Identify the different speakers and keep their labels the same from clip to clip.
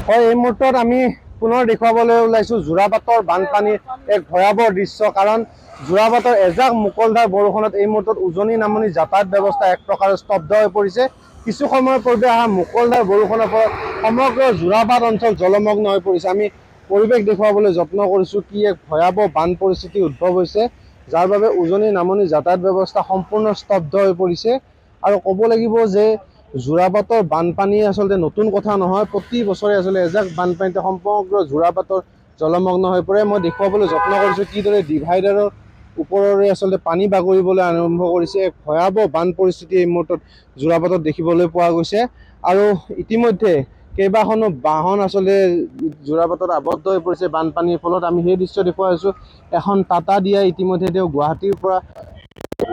Speaker 1: হয়, এই মুহূৰ্তত আমি পুনৰ দেখুৱাবলৈ ওলাইছোঁ যোৰাবাটৰ বানপানীৰ এক ভয়াৱহ দৃশ্য। কাৰণ যোৰাবাটৰ এজাক মুকলধাৰ বৰষুণত এই মুহূৰ্তত উজনি নামনি যাতায়াত ব্যৱস্থা এক প্ৰকাৰে স্তব্ধ হৈ পৰিছে। কিছু সময়ৰ পূৰ্বে অহা মুকলধাৰ বৰষুণৰ ফলত সমগ্ৰ যোৰাবাট অঞ্চল জলমগ্ন হৈ পৰিছে। আমি পৰিৱেশ দেখুৱাবলৈ যত্ন কৰিছোঁ কি এক ভয়াৱহ বান পৰিস্থিতি উদ্ভৱ হৈছে, যাৰ বাবে উজনি নামনি যাতায়াত ব্যৱস্থা সম্পূৰ্ণ স্তব্ধ হৈ পৰিছে। আৰু ক'ব লাগিব যে যোৰাবাটৰ বানপানী আচলতে নতুন কথা নহয়, প্ৰতি বছৰে আচলতে এজাক বানপানীতে সমগ্ৰ যোৰাবাটৰ জলমগ্ন হৈ পৰে। মই দেখুৱাবলৈ যত্ন কৰিছোঁ কিদৰে ডিভাইডাৰৰ ওপৰৰে আচলতে পানী বাগৰিবলৈ আৰম্ভ কৰিছে। এক ভয়াৱহ বান পৰিস্থিতি এই মুহূৰ্তত যোৰাবাটত দেখিবলৈ পোৱা গৈছে। আৰু ইতিমধ্যে কেইবাখনো বাহন আচলতে যোৰাবাটত আবদ্ধ হৈ পৰিছে বানপানীৰ ফলত। আমি সেই দৃশ্য দেখুৱাই আছোঁ। এখন টাটা দিয়া ইতিমধ্যে তেওঁ গুৱাহাটীৰ পৰা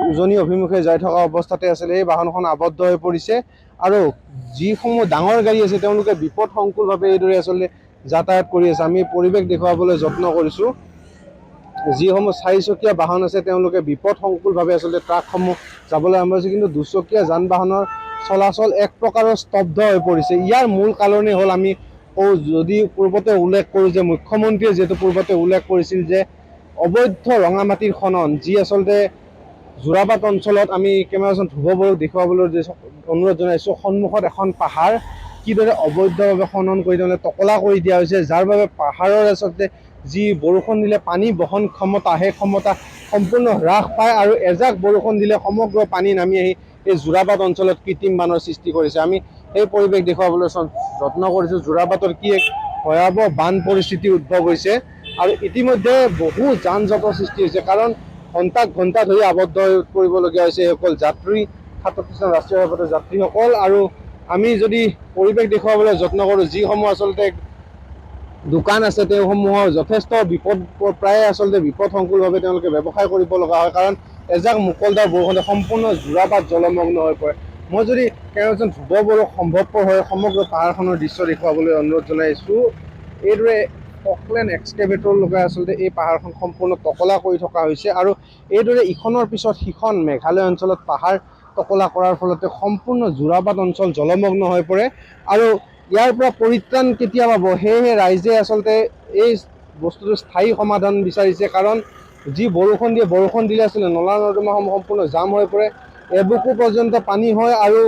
Speaker 1: উজনি অভিমুখে যাই থকা অৱস্থাতে আছিলে এই বাহনখন আবদ্ধ হৈ পৰিছে। আৰু যিসমূহ ডাঙৰ গাড়ী আছে তেওঁলোকে বিপদসংকুলভাৱে এইদৰে আচলতে যাতায়াত কৰি আছে। আমি পৰিৱেশ দেখুৱাবলৈ যত্ন কৰিছোঁ। যিসমূহ চাৰিচকীয়া বাহন আছে তেওঁলোকে বিপদসংকুলভাৱে আচলতে ট্ৰাকসমূহ যাবলৈ আৰম্ভ কৰিছে, কিন্তু দুচকীয়া যান বাহনৰ চলাচল এক প্ৰকাৰৰ স্তব্ধ হৈ পৰিছে। ইয়াৰ মূল কাৰণেই হ'ল, আমি যদি পূৰ্বতে উল্লেখ কৰোঁ যে মুখ্যমন্ত্ৰীয়ে যিহেতু পূৰ্বতে উল্লেখ কৰিছিল যে অবৈধ ৰঙামাটিৰ খনন, যি আচলতে যোৰাবাট অঞ্চলত আমি কেমেৰাজন ধ্ৰুৱ বড়োক দেখুৱাবলৈ অনুৰোধ জনাইছোঁ। সন্মুখত এখন পাহাৰ কিদৰে অবৈধভাৱে খনন কৰি তেওঁলোকে টকলা কৰি দিয়া হৈছে, যাৰ বাবে পাহাৰৰ আচলতে যি বৰষুণ দিলে পানী বহন ক্ষমতা, সেই ক্ষমতা সম্পূৰ্ণ হ্ৰাস পায় আৰু এজাক বৰষুণ দিলে সমগ্ৰ পানী নামি আহি এই যোৰাবাট অঞ্চলত কৃত্ৰিম বানৰ সৃষ্টি কৰিছে। আমি সেই পৰিৱেশ দেখুৱাবলৈ যত্ন কৰিছোঁ। যোৰাবাটৰ কি এক ভয়াৱহ বান পৰিস্থিতি উদ্ভৱ হৈছে আৰু ইতিমধ্যে বহু যান জঁটৰ সৃষ্টি হৈছে। কাৰণ ঘণ্টা ধৰি আবদ্ধ হৈ পৰিবলগীয়া হৈছে এইসকল যাত্ৰী, ৭৭ ৰাষ্ট্ৰীয় ঘাইপথৰ যাত্ৰীসকল। আৰু আমি যদি পৰিৱেশ দেখুৱাবলৈ যত্ন কৰোঁ, যিসমূহ আচলতে দোকান আছে তেওঁসমূহৰ যথেষ্ট প্ৰায়ে আচলতে বিপদসংকুলভাৱে তেওঁলোকে ব্যৱসায় কৰিব লগা হয়, কাৰণ এজাক মুকলধাৰ বৰষুণে সম্পূৰ্ণ যোৰাবাট জলমগ্ন হৈ পৰে। মই যদি কেমেৰাজন ধ্ৰুৱ বড়োক সম্ভৱপৰ হয় সমগ্ৰ পাহাৰখনৰ দৃশ্য দেখুৱাবলৈ অনুৰোধ জনাইছোঁ। এইদৰে অকলেণ্ড এক্সকেভেটৰ লগাই আচলতে এই পাহাৰখন সম্পূৰ্ণ টকলা কৰি থকা হৈছে। আৰু এইদৰে ইখনৰ পিছত সিখন মেঘালয় অঞ্চলত পাহাৰ টকলা কৰাৰ ফলতে সম্পূৰ্ণ যোৰাবাট অঞ্চল জলমগ্ন হৈ পৰে। আৰু ইয়াৰ পৰা পৰিত্ৰাণ কেতিয়া পাব, সেয়েহে ৰাইজে আচলতে এই বস্তুটোৰ স্থায়ী সমাধান বিচাৰিছে। কাৰণ যি বৰষুণ দিয়ে, বৰষুণ দিলে আচলতে নলা নৰ্দমাসমূহ সম্পূৰ্ণ জাম হৈ পৰে, এবুকু পৰ্যন্ত পানী হয়। আৰু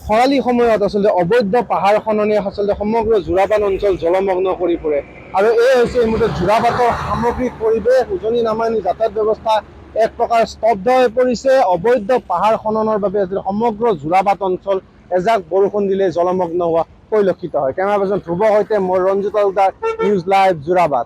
Speaker 1: খৰালি সময়ত আচলতে অবৈধ পাহাৰ খননে আচলতে সমগ্ৰ যোৰাবাট অঞ্চল জলমগ্ন কৰি পৰে। আৰু এই হৈছে এই মুহূৰ্তত যোৰাবাটৰ সামগ্ৰিক পৰিৱেশ। উজনি নামনি যাতায়াত ব্যৱস্থা এক প্ৰকাৰ স্তব্ধ হৈ পৰিছে অবৈধ পাহাৰ খননৰ বাবে। সমগ্ৰ যোৰাবাট অঞ্চল এজাক বৰষুণ দিলে জলমগ্ন হোৱা পৰিলক্ষিত হয়। কেমেৰা পাৰ্চন ধ্ৰুৱৰ সৈতে মই ৰঞ্জিত তালুকদাৰ, নিউজ লাইভ যোৰাবাট।